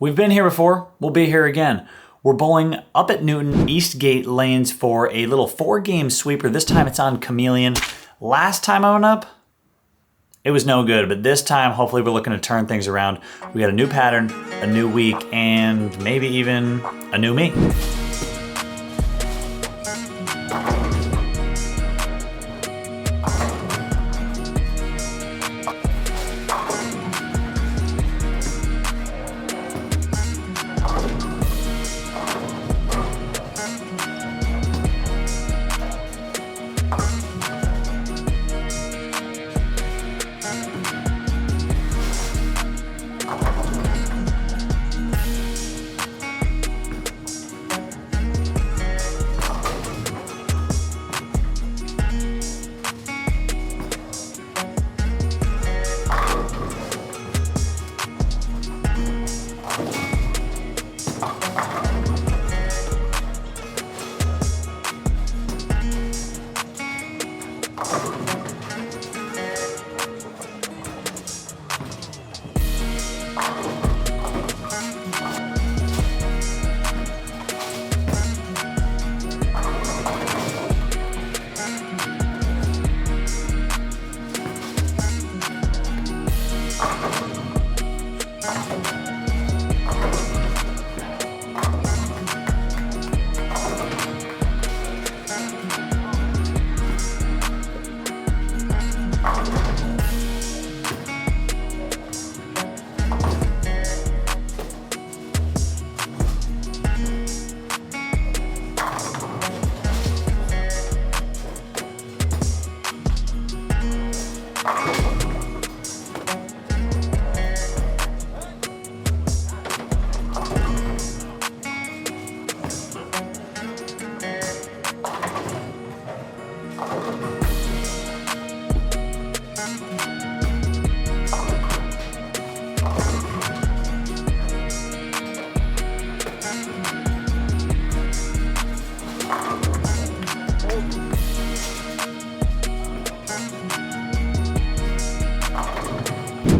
We've been here before, we'll be here again. We're bowling up at Newton, Eastgate Lanes for a little 4-game sweeper. This time it's on Chameleon. Last time I went up, it was no good, but this time hopefully we're looking to turn things around. We got a new pattern, a new week, and maybe even a new me.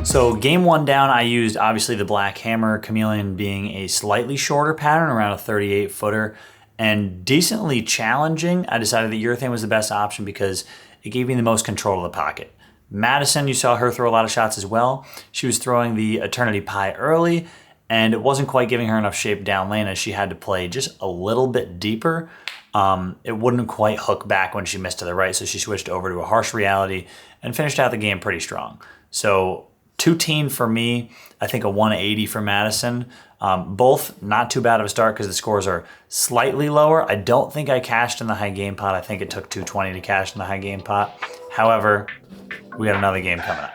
So game one down, I used obviously the black hammer, Chameleon being a slightly shorter pattern, around a 38 footer, and decently challenging. I decided that urethane was the best option because it gave me the most control of the pocket. Madison, you saw her throw a lot of shots as well. She was throwing the Eternity Pie early, and it wasn't quite giving her enough shape down lane as she had to play just a little bit deeper. It wouldn't quite hook back when she missed to the right, so she switched over to a harsh reality and finished out the game pretty strong. So 2-teen for me, I think a 180 for Madison. Both not too bad of a start because the scores are slightly lower. I don't think I cashed in the high game pot. I think it took 220 to cash in the high game pot. However, we got another game coming up.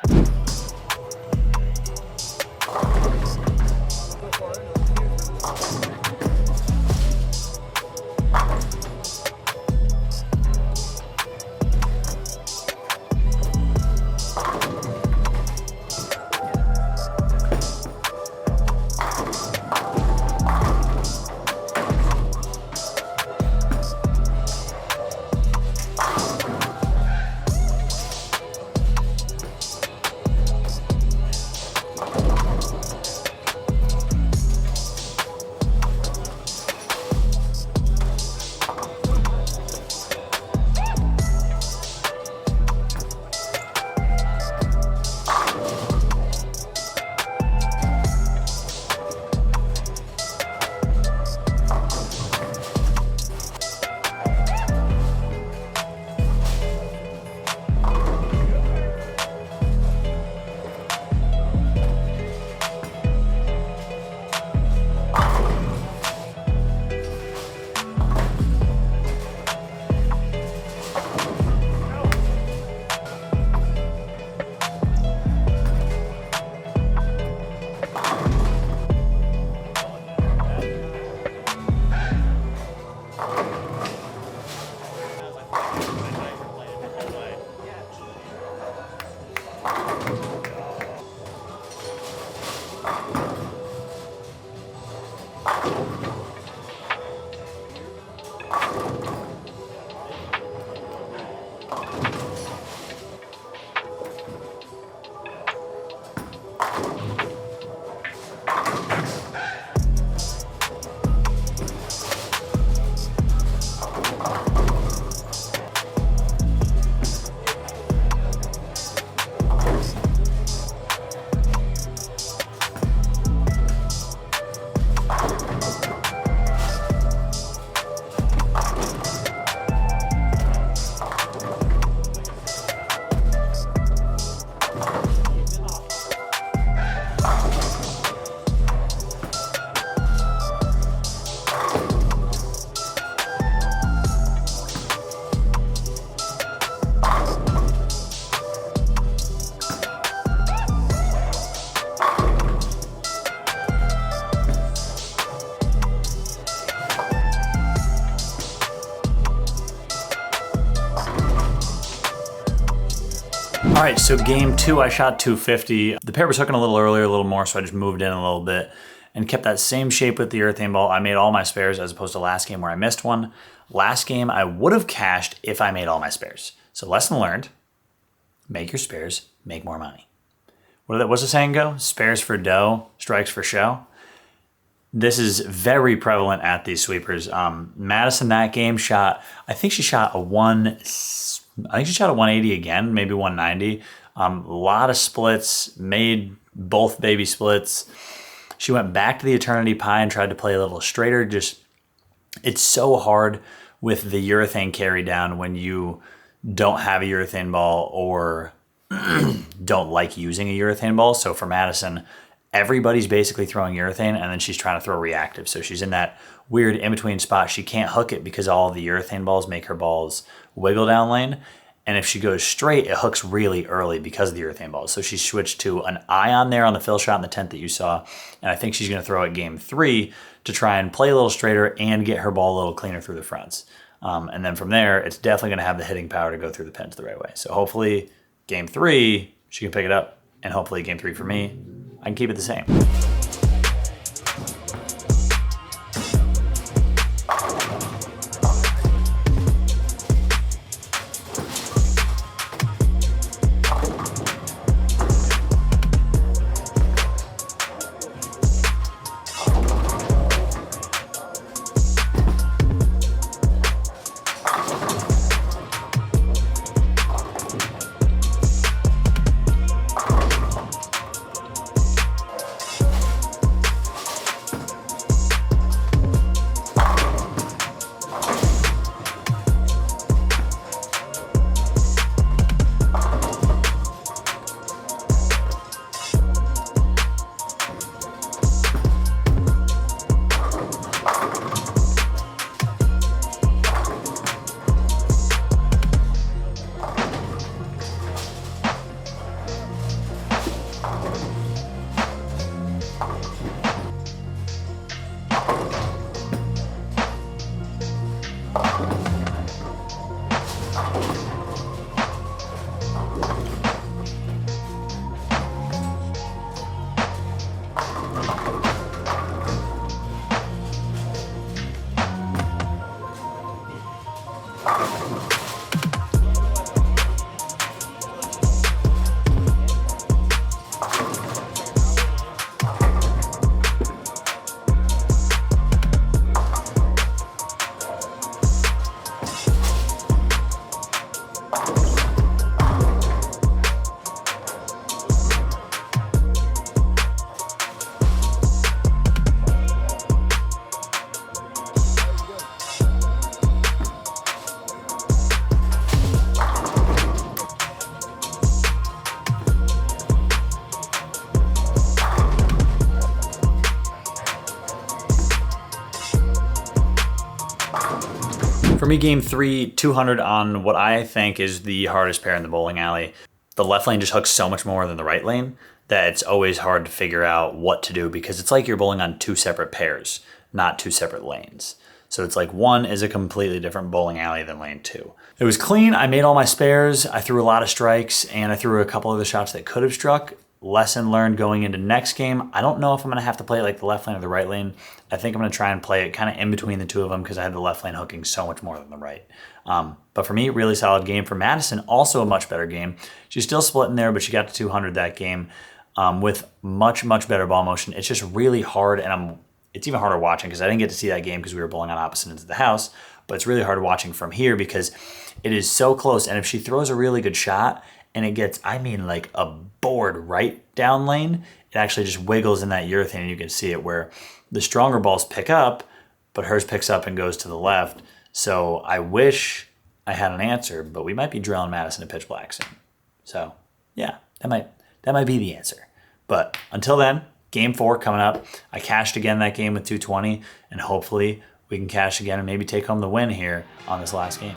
All right, so game 2, I shot 250. The pair was hooking a little earlier, a little more, so I just moved in a little bit and kept that same shape with the urethane ball. I made all my spares as opposed to last game where I missed one. Last game, I would have cashed if I made all my spares. So lesson learned, make your spares, make more money. What's the saying go? Spares for dough, strikes for show. This is very prevalent at these sweepers. Madison that game I think she shot a 180 again, maybe 190. A lot of splits, made both baby splits. She went back to the Eternity Pie and tried to play a little straighter. It's so hard with the urethane carry down when you don't have a urethane ball or don't like using a urethane ball. So for Madison, everybody's basically throwing urethane and then she's trying to throw reactive. So she's in that weird in-between spot. She can't hook it because all of the urethane balls make her balls wiggle down lane. And if she goes straight, it hooks really early because of the urethane balls. So she switched to an ion there on the fill shot in the tent that you saw. And I think she's going to throw it game 3 to try and play a little straighter and get her ball a little cleaner through the fronts. And then from there, it's definitely going to have the hitting power to go through the pins the right way. So hopefully game 3, she can pick it up. And hopefully game 3 for me, I can keep it the same. For me, game 3, 200 on what I think is the hardest pair in the bowling alley. The left lane just hooks so much more than the right lane that it's always hard to figure out what to do because it's like you're bowling on 2 separate pairs, not 2 separate lanes. So it's like one is a completely different bowling alley than lane 2. It was clean. I made all my spares. I threw a lot of strikes and I threw a couple of the shots that could have struck. Lesson learned going into next game. I don't know if I'm going to have to play it like the left lane or the right lane. I think I'm going to try and play it kind of in between the two of them because I had the left lane hooking so much more than the right. But for me, really solid game. For Madison, also a much better game. She's still splitting there, but she got to 200 that game with much, much better ball motion. It's just really hard, and it's even harder watching because I didn't get to see that game because we were bowling on opposite ends of the house. But it's really hard watching from here because it is so close. And if she throws a really good shot and it gets, I mean, like a board right down lane, it actually just wiggles in that urethane and you can see it where the stronger balls pick up, but hers picks up and goes to the left. So I wish I had an answer, but we might be drilling Madison to pitch black soon. So yeah, that might be the answer. But until then, game 4 coming up. I cashed again that game with 220, and hopefully we can cash again and maybe take home the win here on this last game.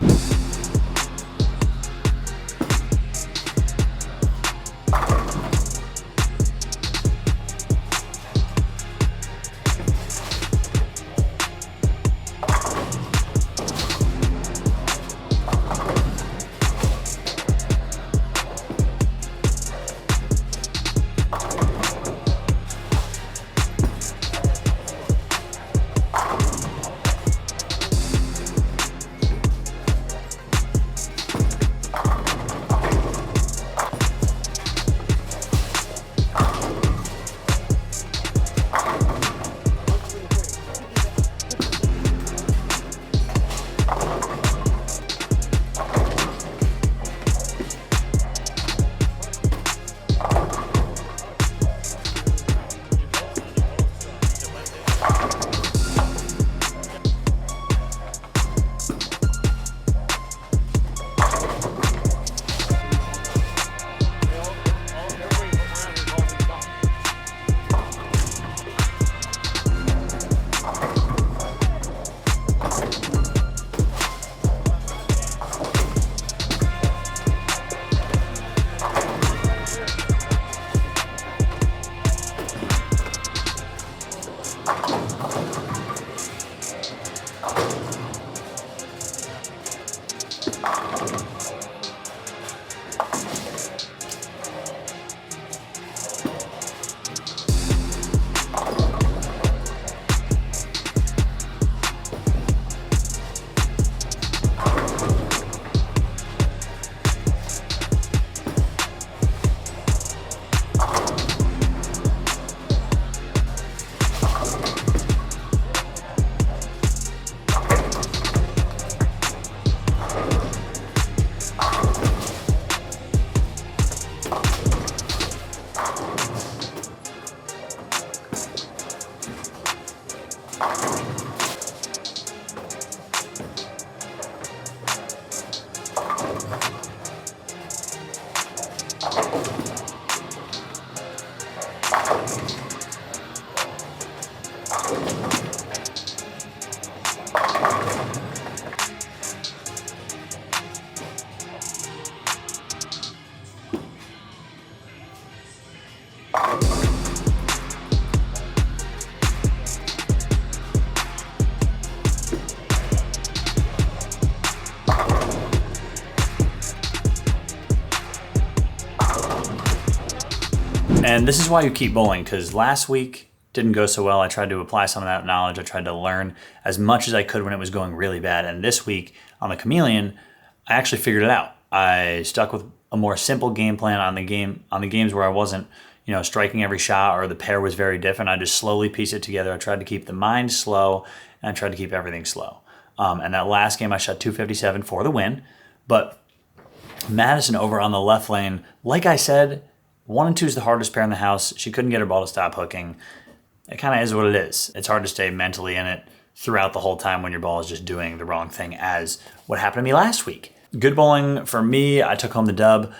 And this is why you keep bowling, because last week didn't go so well. I tried to apply some of that knowledge. I tried to learn as much as I could when it was going really bad. And this week on the Chameleon, I actually figured it out. I stuck with a more simple game plan on the games where I wasn't, striking every shot or the pair was very different. I just slowly pieced it together. I tried to keep the mind slow and I tried to keep everything slow. And that last game I shot 257 for the win. But Madison over on the left lane, like I said, 1 and 2 is the hardest pair in the house. She couldn't get her ball to stop hooking. It kind of is what it is. It's hard to stay mentally in it throughout the whole time when your ball is just doing the wrong thing, as what happened to me last week. Good bowling for me. I took home the dub.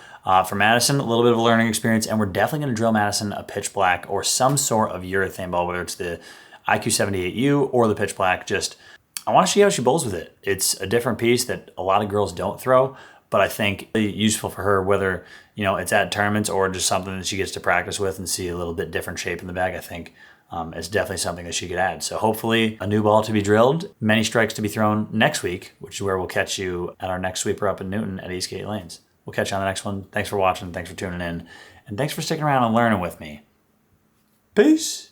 For Madison, a little bit of a learning experience, and we're definitely going to drill Madison a pitch black or some sort of urethane ball, whether it's the IQ78U or the pitch black. I want to see how she bowls with it. It's a different piece that a lot of girls don't throw, but I think really useful for her, whether it's at tournaments or just something that she gets to practice with and see a little bit different shape in the bag. I think it's definitely something that she could add. So hopefully a new ball to be drilled, many strikes to be thrown next week, which is where we'll catch you at our next sweeper up in Newton at Eastgate Lanes. We'll catch you on the next one. Thanks for watching. Thanks for tuning in. And thanks for sticking around and learning with me. Peace.